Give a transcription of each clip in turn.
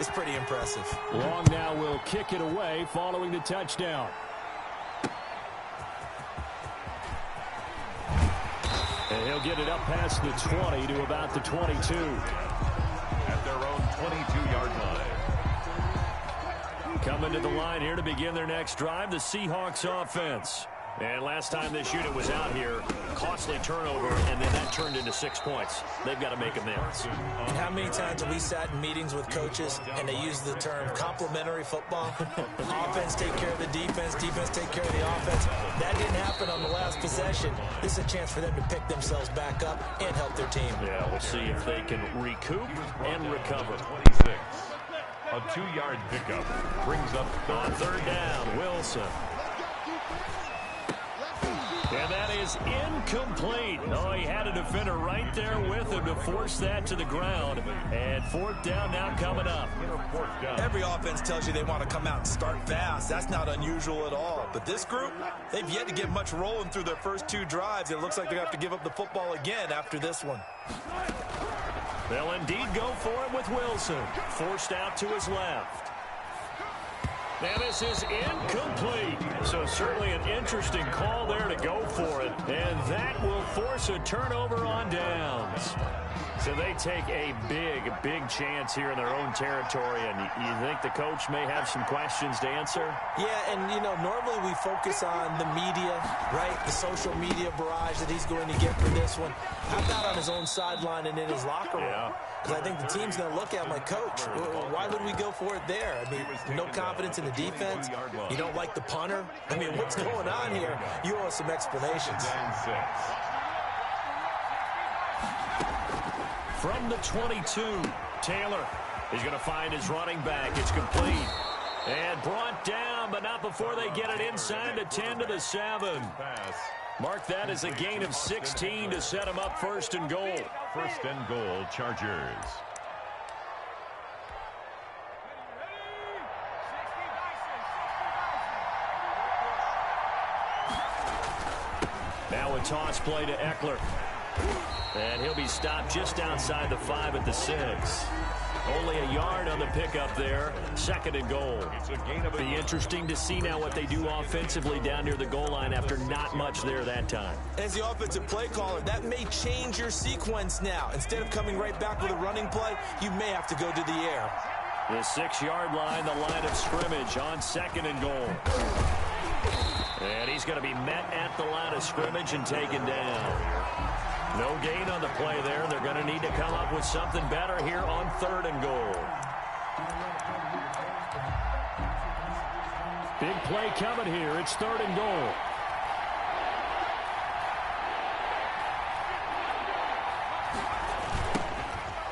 is pretty impressive. Long now will kick it away following the touchdown. And he'll get it up past the 20 to about the 22. At their own 22-yard line. Coming to the line here to begin their next drive, the Seahawks offense. And last time this unit was out here, costly turnover, and then that turned into 6 points. They've got to make amends. And how many times have we sat in meetings with coaches and they use the term complementary football? Offense take care of the defense, defense take care of the offense. That didn't happen on the last possession. This is a chance for them to pick themselves back up and help their team. Yeah, we'll see if they can recoup and recover. 26. A 2-yard pickup brings up on third down, Wilson. And that is incomplete. Oh, he had a defender right there with him to force that to the ground. And fourth down now coming up. Every offense tells you they want to come out and start fast. That's not unusual at all. But this group, they've yet to get much rolling through their first 2 drives. It looks like they're going to have to give up the football again after this one. They'll indeed go for it with Wilson. Forced out to his left. Now this is incomplete. So certainly an interesting call there to go for it. And that will force a turnover on downs. So they take a big chance here in their own territory. And you think the coach may have some questions to answer? Yeah, and, you know, normally we focus on the media, right? The social media barrage that he's going to get for this one. How about on his own sideline and in his locker room? Yeah. Because I think the team's going to look at him like, Coach, why would we go for it there? I mean, no confidence in the defense. You don't like the punter. I mean, what's going on here? You owe us some explanations. From the 22, Taylor is going to find his running back. It's complete. And brought down, but not before they get it inside the 10 to the 7. Mark that as a gain of 16 to set him up first and goal. First and goal, Chargers. Now a toss play to Eckler. And he'll be stopped just outside the 5 at the 6. Only a yard on the pickup there. Second and goal. Be interesting to see now what they do offensively down near the goal line after not much there that time. As the offensive play caller, that may change your sequence now. Instead of coming right back with a running play, you may have to go to the air. The 6-yard line, the line of scrimmage on second and goal. And he's going to be met at the line of scrimmage and taken down. No gain on the play there. They're going to need to come up with something better here on third and goal. Big play coming here. It's third and goal.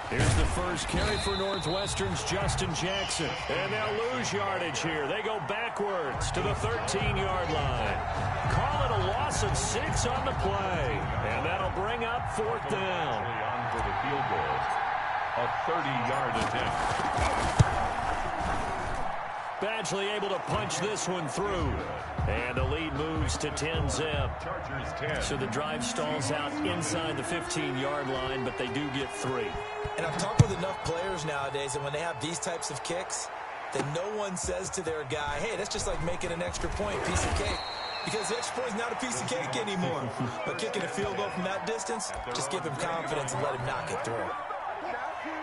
Here's the first carry for Northwestern's Justin Jackson. And they'll lose yardage here. They go backwards to the 13-yard line. Call it a loss of 6 on the play. And that'll bring up fourth down. On for the field goal. A 30-yard attempt. Badgley able to punch this one through. And the lead moves to 10-zip. Chargers 10. So the drive stalls out inside the 15-yard line, but they do get 3. And I've talked with enough players nowadays that when they have these types of kicks, that no one says to their guy, hey, that's just like making an extra point, piece of cake. Because the extra point is not a piece of cake anymore. But kicking a field goal from that distance, just give him confidence and let him knock it through.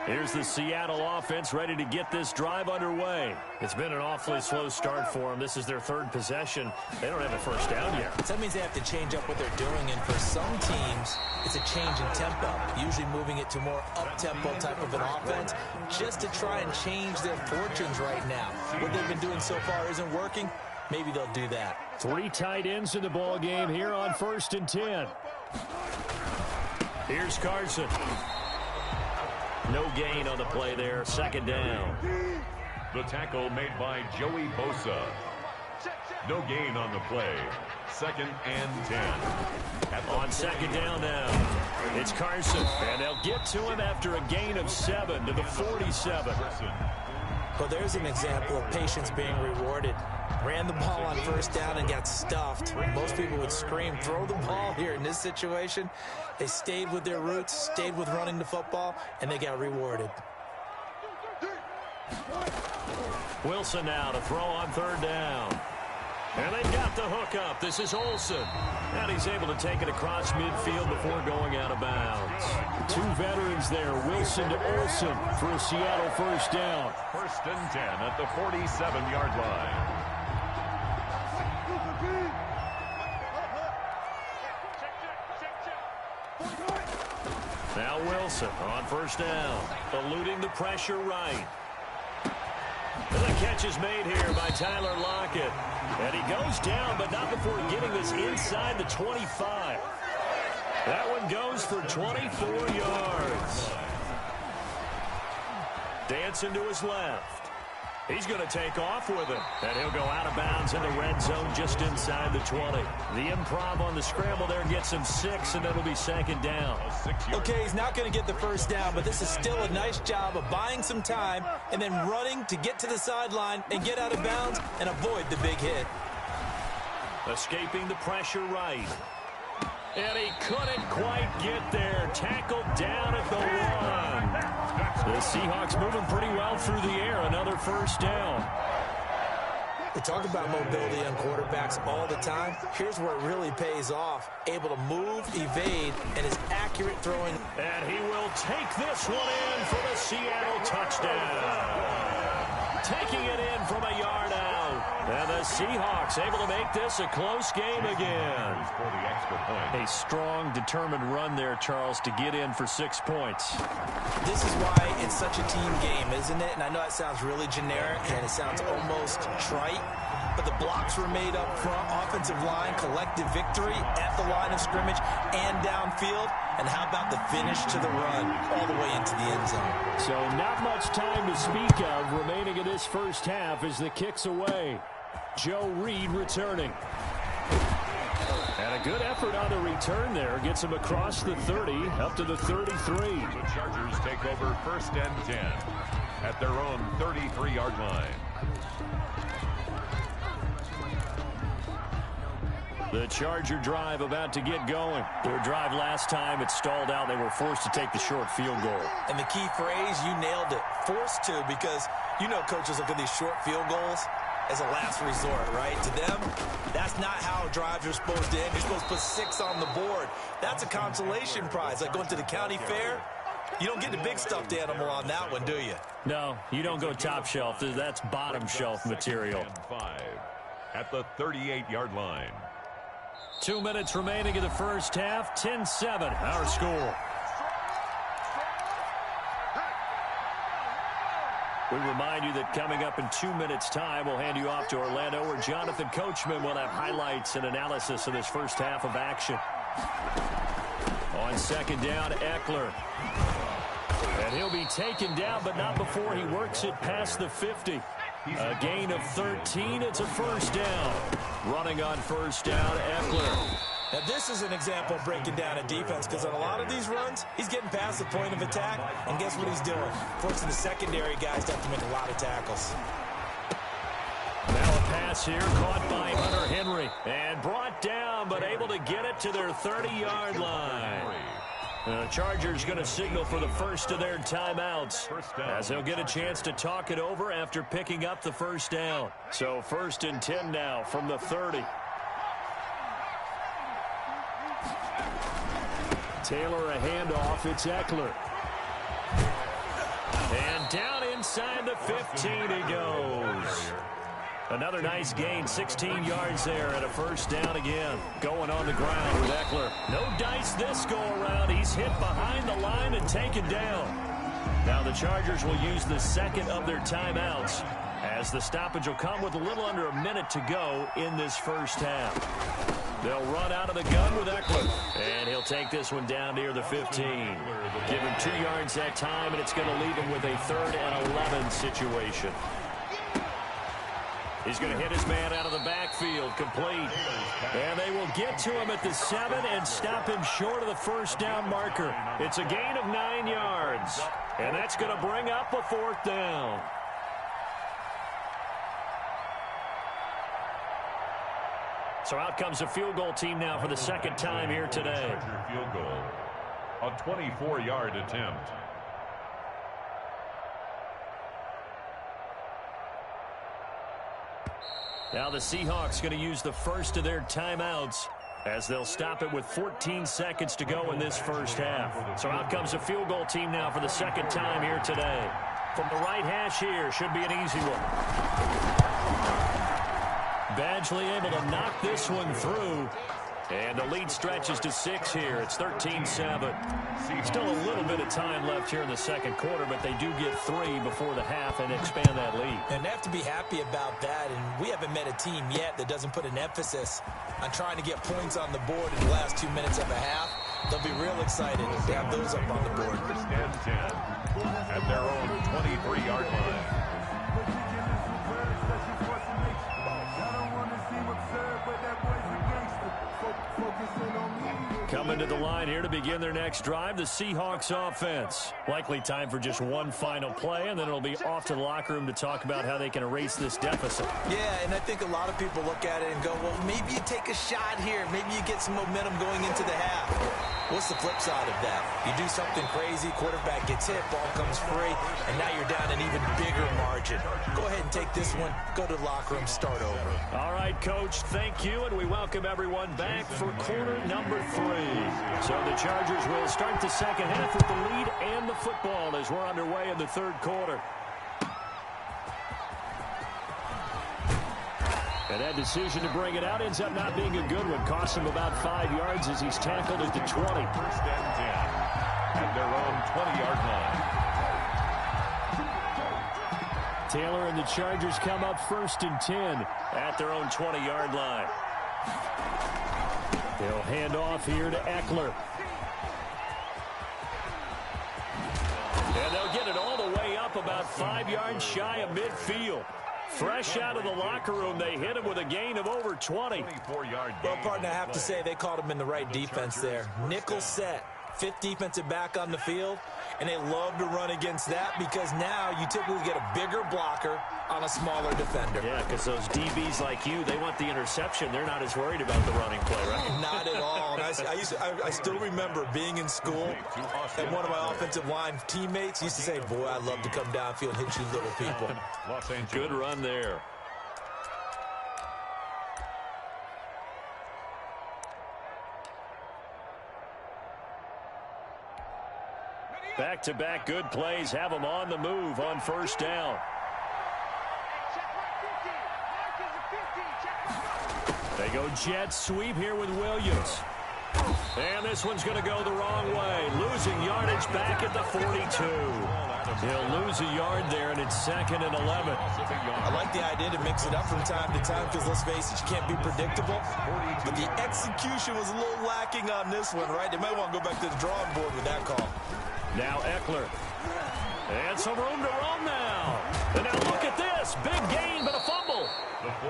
Here's the Seattle offense ready to get this drive underway. It's been an awfully slow start for them. This is their third possession. They don't have a first down yet. So that means they have to change up what they're doing, and for some teams, it's a change in tempo, usually moving it to more up-tempo type of an offense, just to try and change their fortunes right now. What they've been doing so far isn't working. Maybe they'll do that. 3 tight ends in the ball game here on 1st and 10. Here's Carson. No gain on the play there. Second down. The tackle made by Joey Bosa. No gain on the play. 2nd and 10. On second down now, it's Carson. And they'll get to him after a gain of 7 to the 47. Well, there's an example of patience being rewarded. Ran the ball on first down and got stuffed. Most people would scream, throw the ball here. In this situation, they stayed with their roots, stayed with running the football, and they got rewarded. Wilson now to throw on 3rd down. And they've got the hook up. This is Olsen. And he's able to take it across midfield before going out of bounds. 2 veterans there, Wilson to Olsen for a Seattle 1st down. 1st and 10 at the 47-yard line. Now Wilson on 1st down, eluding the pressure right. And the catch is made here by Tyler Lockett. And he goes down, but not before getting this inside the 25. That one goes for 24 yards. Dancing to his left. He's going to take off with it. And he'll go out of bounds in the red zone just inside the 20. The improv on the scramble there gets him 6, and it'll be 2nd down. Okay, he's not going to get the 1st down, but this is still a nice job of buying some time and then running to get to the sideline and get out of bounds and avoid the big hit. Escaping the pressure right. And he couldn't quite get there. Tackled down at the 1. The Seahawks moving pretty well through the air. Another 1st down. We talk about mobility on quarterbacks all the time. Here's where it really pays off. Able to move, evade, and his accurate throwing. And he will take this one in for the Seattle touchdown. Taking it in from a yard out. And the Seahawks able to make this a close game again. A strong, determined run there, Charles, to get in for 6 points. This is why it's such a team game, isn't it? And I know that sounds really generic, and it sounds almost trite. But the blocks were made up front, offensive line, collective victory at the line of scrimmage and downfield. And how about the finish to the run all the way into the end zone? So not much time to speak of remaining in this 1st half as the kick's away. Joe Reed returning. And a good effort on the return there. Gets him across the 30, up to the 33. The Chargers take over 1st and 10 at their own 33-yard line. The Charger drive about to get going. Their drive last time, it stalled out. They were forced to take the short field goal. And the key phrase, you nailed it, forced to, because you know coaches look at these short field goals as a last resort, right? To them, that's not how drives are supposed to end. You're supposed to put 6 on the board. That's a consolation prize, like going to the county fair. You don't get the big stuffed animal on that one, do you? No, you don't go top shelf. That's bottom shelf material. 5 at the 38-yard line. 2 minutes remaining in the 1st half. 10-7, our score. We remind you that coming up in 2 minutes' time, we'll hand you off to Orlando, where Jonathan Coachman will have highlights and analysis of this 1st half of action. On 2nd down, Eckler. And he'll be taken down, but not before he works it past the 50. A gain of 13. It's a 1st down. Running on 1st down, Eckler. Now, this is an example of breaking down a defense, because on a lot of these runs, he's getting past the point of attack, and guess what he's doing? Forcing the secondary guys to have to make a lot of tackles. Now a pass here, caught by Hunter Henry, and brought down, but able to get it to their 30-yard line. The Chargers going to signal for the first of their timeouts, as they'll get a chance to talk it over after picking up the 1st down. So 1st and 10 now from the 30. Taylor a handoff. It's Eckler. And down inside the 15 he goes. Another nice gain, 16 yards there, and a 1st down again. Going on the ground with Eckler. No dice this go-around. He's hit behind the line and taken down. Now the Chargers will use the 2nd of their timeouts, as the stoppage will come with a little under a minute to go in this 1st half. They'll run out of the gun with Eckler, and he'll take this one down near the 15. Give him 2 yards that time, and it's going to leave him with a 3rd and 11 situation. He's going to hit his man out of the backfield, complete. And they will get to him at the 7 and stop him short of the 1st down marker. It's a gain of 9 yards, and that's going to bring up a 4th down. So out comes the field goal team now for the 2nd time here today. Field goal, a 24-yard attempt. Now the Seahawks going to use the first of their timeouts as they'll stop it with 14 seconds to go in this first half. So out comes a field goal team now for the second time here today. From the right hash here, should be an easy one. Badgley able to knock this one through. And the lead stretches to 6 here. It's 13-7. Still a little bit of time left here in the second quarter, but they do get 3 before the half and expand that lead. And they have to be happy about that. And we haven't met a team yet that doesn't put an emphasis on trying to get points on the board in the last 2 minutes of a half. They'll be real excited to have those up on the board. And 10 at their own 23-yard line. Coming to the line here to begin their next drive, the Seahawks offense. Likely time for just one final play, and then it'll be off to the locker room to talk about how they can erase this deficit. Yeah, and I think a lot of people look at it and go, well, maybe you take a shot here. Maybe you get some momentum going into the half. What's the flip side of that? You do something crazy, quarterback gets hit, ball comes free, and now you're down an even bigger margin. Go ahead and take this one, go to the locker room, start over. All right, Coach, thank you, and we welcome everyone back for quarter number 3. So the Chargers will start the second half with the lead and the football as we're underway in the third quarter. And that decision to bring it out ends up not being a good one. Costs him about 5 yards as he's tackled at the 20. First and 10 at their own 20-yard line. Taylor and the Chargers come up first and 10 at their own 20-yard line. They'll hand off here to Eckler. And they'll get it all the way up about 5 yards shy of midfield. Fresh out of the locker room, they hit him with a gain of over 20. Well, partner, I have to say they called him in the right defense there. Nickel set, 5th defensive back on the field, and they love to run against that because now you typically get a bigger blocker on a smaller defender. Yeah, because those DBs like you, they want the interception. They're not as worried about the running play, right? Not at all. And I still remember being in school, and one of my offensive line teammates used to say, boy, I love to come downfield and hit you little people. Good run there. Back-to-back good plays have them on the move on first down. They go jet sweep here with Williams. And this one's going to go the wrong way. Losing yardage back at the 42. He'll lose a yard there, and it's 2nd and 11. I like the idea to mix it up from time to time because, let's face it, you can't be predictable. But the execution was a little lacking on this one, right? They might want to go back to the drawing board with that call. Now Eckler. And some room to run now. And now look at this. Big gain, but a fumble.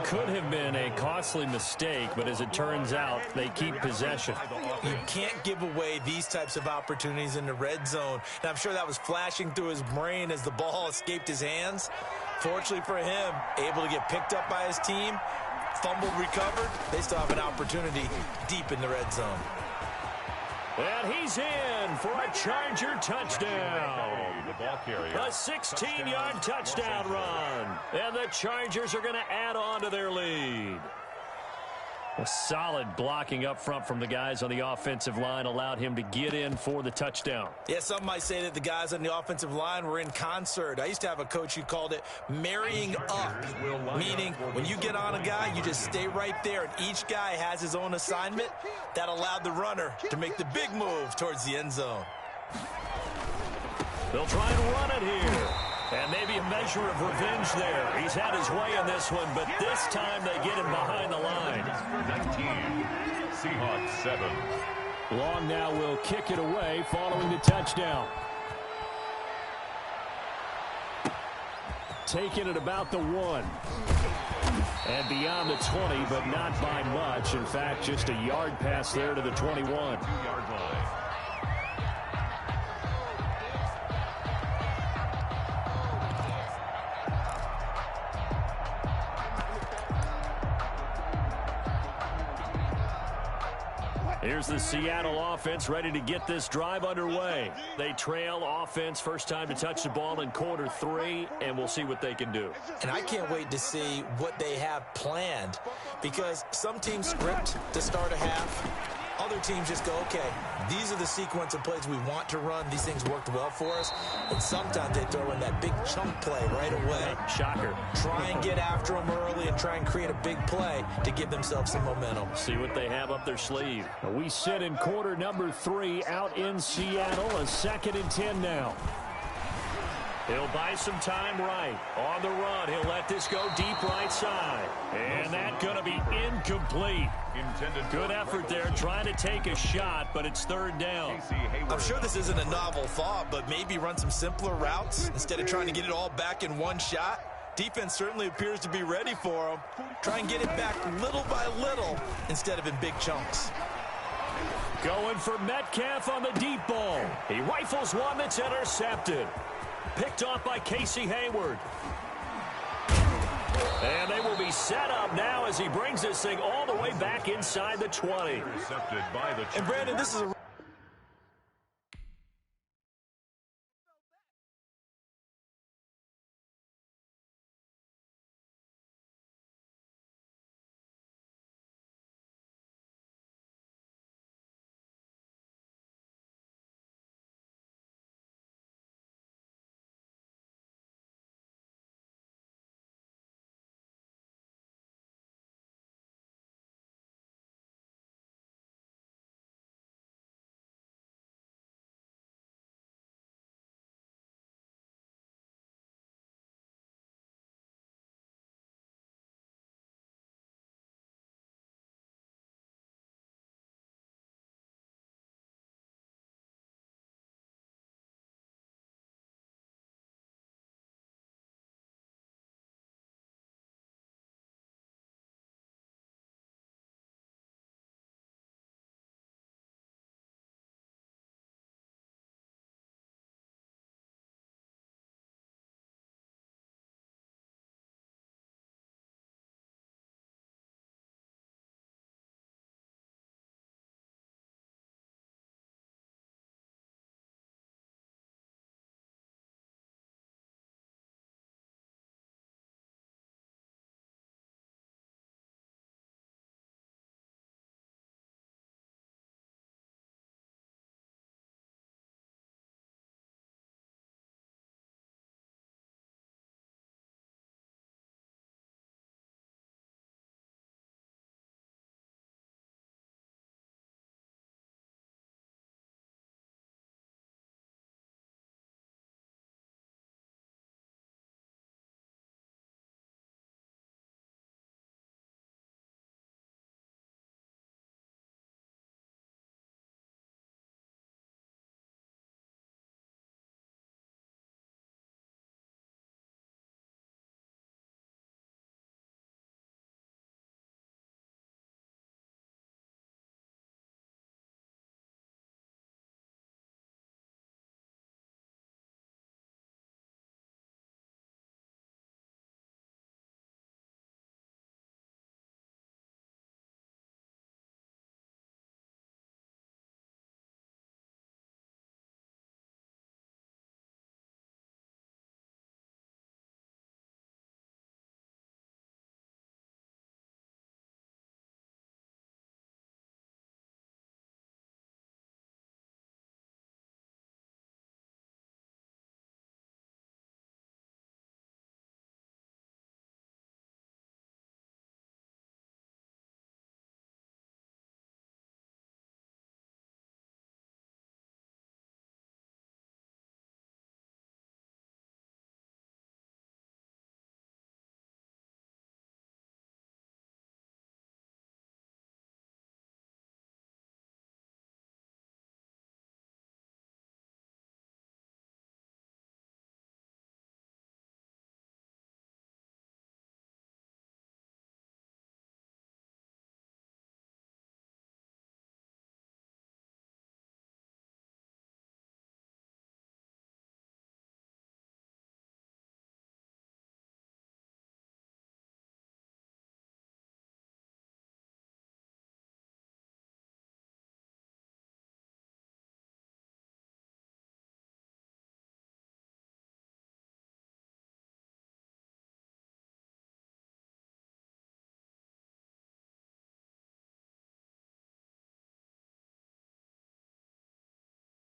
Could have been a costly mistake, but as it turns out, they keep possession. You can't give away these types of opportunities in the red zone. Now, I'm sure that was flashing through his brain as the ball escaped his hands. Fortunately for him, able to get picked up by his team, fumbled, recovered. They still have an opportunity deep in the red zone. And he's in for a Charger touchdown. A 16-yard touchdown run. And the Chargers are going to add on to their lead. A solid blocking up front from the guys on the offensive line allowed him to get in for the touchdown. Yeah, some might say that the guys on the offensive line were in concert. I used to have a coach who called it marrying up, meaning when you get on a guy, you just stay right there, and each guy has his own assignment. That allowed the runner to make the big move towards the end zone. They'll try and run it here. And maybe a measure of revenge there. He's had his way in this one, but this time they get him behind the line. 19, Seahawks 7. Long now will kick it away following the touchdown. Taking it about the 1. And beyond the 20, but not by much. In fact, just a yard pass there to the 21. 2-yard line. Here's the Seattle offense ready to get this drive underway. They trail offense, first time to touch the ball in quarter 3, and we'll see what they can do. And I can't wait to see what they have planned, because some teams script to start a half. Other teams just go, okay, these are the sequence of plays we want to run. These things worked well for us. And sometimes they throw in that big chunk play right away. Shocker. Try and get after them early and try and create a big play to give themselves some momentum. See what they have up their sleeve. We sit in quarter number 3 out in Seattle. A 2nd and 10 now. He'll buy some time right. On the run, he'll let this go deep right side. And that's going to be incomplete. Good effort there, trying to take a shot, but it's 3rd down. I'm sure this isn't a novel thought, but maybe run some simpler routes instead of trying to get it all back in one shot. Defense certainly appears to be ready for him. Try and get it back little by little instead of in big chunks. Going for Metcalf on the deep ball. He rifles one that's intercepted. Picked off by Casey Hayward. And they will be set up now as he brings this thing all the way back inside the 20. Intercepted by the And Brandon, this is a